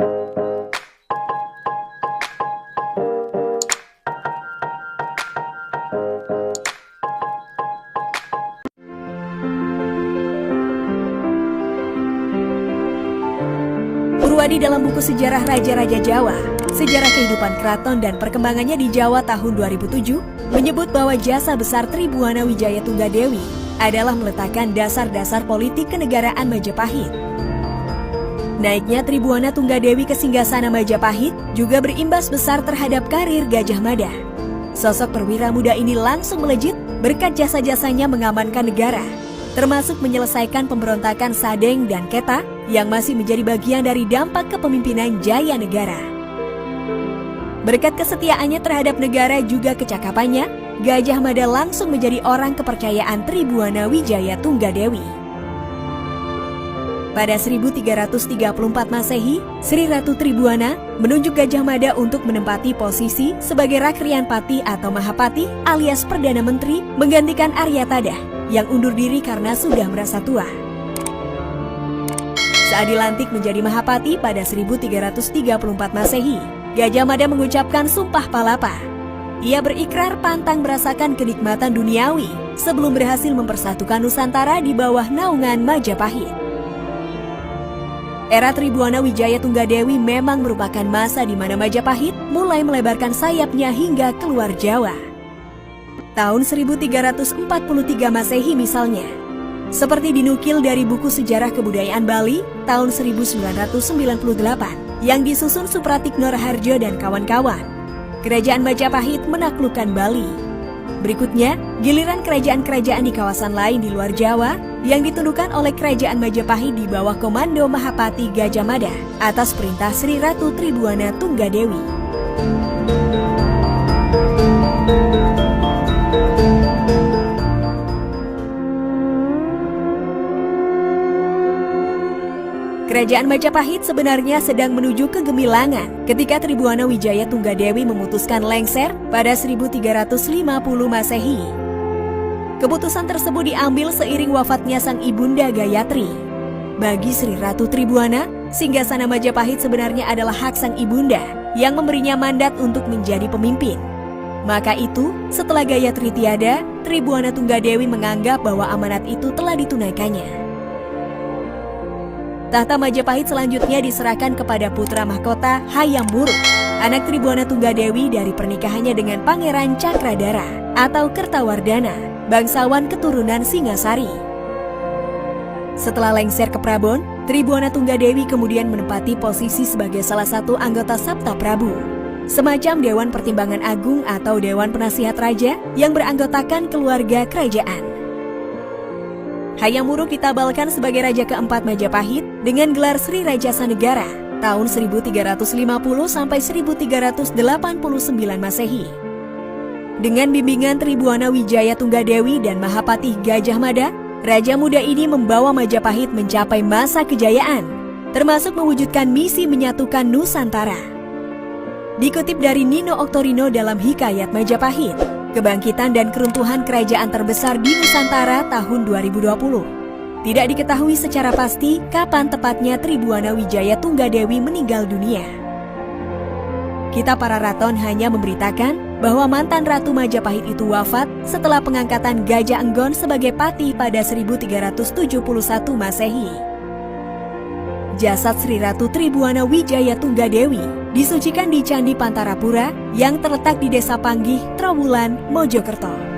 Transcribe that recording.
Purwadi dalam buku sejarah Raja-Raja Jawa, Sejarah Kehidupan Keraton dan Perkembangannya di Jawa tahun 2007, menyebut bahwa jasa besar Tribuana Wijaya Tunggadewi adalah meletakkan dasar-dasar politik kenegaraan Majapahit. Naiknya Tribuana Tunggadewi ke singgasana Majapahit juga berimbas besar terhadap karir Gajah Mada. Sosok perwira muda ini langsung melejit berkat jasa-jasanya mengamankan negara, termasuk menyelesaikan pemberontakan Sadeng dan Keta yang masih menjadi bagian dari dampak kepemimpinan Jaya Negara. Berkat kesetiaannya terhadap negara juga kecakapannya, Gajah Mada langsung menjadi orang kepercayaan Tribuana Wijaya Tunggadewi. Pada 1334 Masehi, Sri Ratu Tribuana menunjuk Gajah Mada untuk menempati posisi sebagai Rakrian Pati atau Mahapati alias Perdana Menteri menggantikan Aryatadha yang undur diri karena sudah merasa tua. Saat dilantik menjadi Mahapati pada 1334 Masehi, Gajah Mada mengucapkan Sumpah Palapa. Ia berikrar pantang merasakan kenikmatan duniawi sebelum berhasil mempersatukan Nusantara di bawah naungan Majapahit. Era Tribuana Wijaya Tunggadewi memang merupakan masa di mana Majapahit mulai melebarkan sayapnya hingga keluar Jawa. Tahun 1343 Masehi misalnya, seperti dinukil dari buku Sejarah Kebudayaan Bali tahun 1998 yang disusun Supratikno Raharjo dan kawan-kawan, Kerajaan Majapahit menaklukkan Bali. Berikutnya, giliran kerajaan-kerajaan di kawasan lain di luar Jawa yang ditundukkan oleh Kerajaan Majapahit di bawah komando Mahapati Gajah Mada atas perintah Sri Ratu Tribuana Tunggadewi. Kerajaan Majapahit sebenarnya sedang menuju kegemilangan ketika Tribuana Wijaya Tunggadewi memutuskan lengser pada 1350 Masehi. Keputusan tersebut diambil seiring wafatnya sang ibunda Gayatri. Bagi Sri Ratu Tribuana, singgasana Majapahit sebenarnya adalah hak sang ibunda yang memberinya mandat untuk menjadi pemimpin. Maka itu, setelah Gayatri tiada, Tribuana Tunggadewi menganggap bahwa amanat itu telah ditunaikannya. Tahta Majapahit selanjutnya diserahkan kepada putra mahkota Hayam Wuruk, anak Tribuana Tunggadewi dari pernikahannya dengan Pangeran Cakradara atau Kertawardhana, bangsawan keturunan Singasari. Setelah lengser ke Prabon, Tribuana Tunggadewi kemudian menempati posisi sebagai salah satu anggota Sabta Prabu, semacam Dewan Pertimbangan Agung atau Dewan Penasihat Raja yang beranggotakan keluarga kerajaan. Hayam Wuruk ditabalkan sebagai Raja keempat Majapahit dengan gelar Sri Rajasa Negara tahun 1350 sampai 1389 Masehi. Dengan bimbingan Tribuana Wijaya Tunggadewi dan Mahapati Gajah Mada, Raja muda ini membawa Majapahit mencapai masa kejayaan, termasuk mewujudkan misi menyatukan Nusantara. Dikutip dari Nino Oktorino dalam Hikayat Majapahit, Kebangkitan dan Keruntuhan Kerajaan Terbesar di Nusantara tahun 2020. Tidak diketahui secara pasti kapan tepatnya Tribuana Wijaya Tunggadewi meninggal dunia. Kita para raton hanya memberitakan bahwa mantan Ratu Majapahit itu wafat setelah pengangkatan Gajah Enggon sebagai pati pada 1371 Masehi. Jasad Sri Ratu Tribuana Wijaya Tunggadewi disucikan di Candi Pantarapura yang terletak di Desa Panggih, Trowulan, Mojokerto.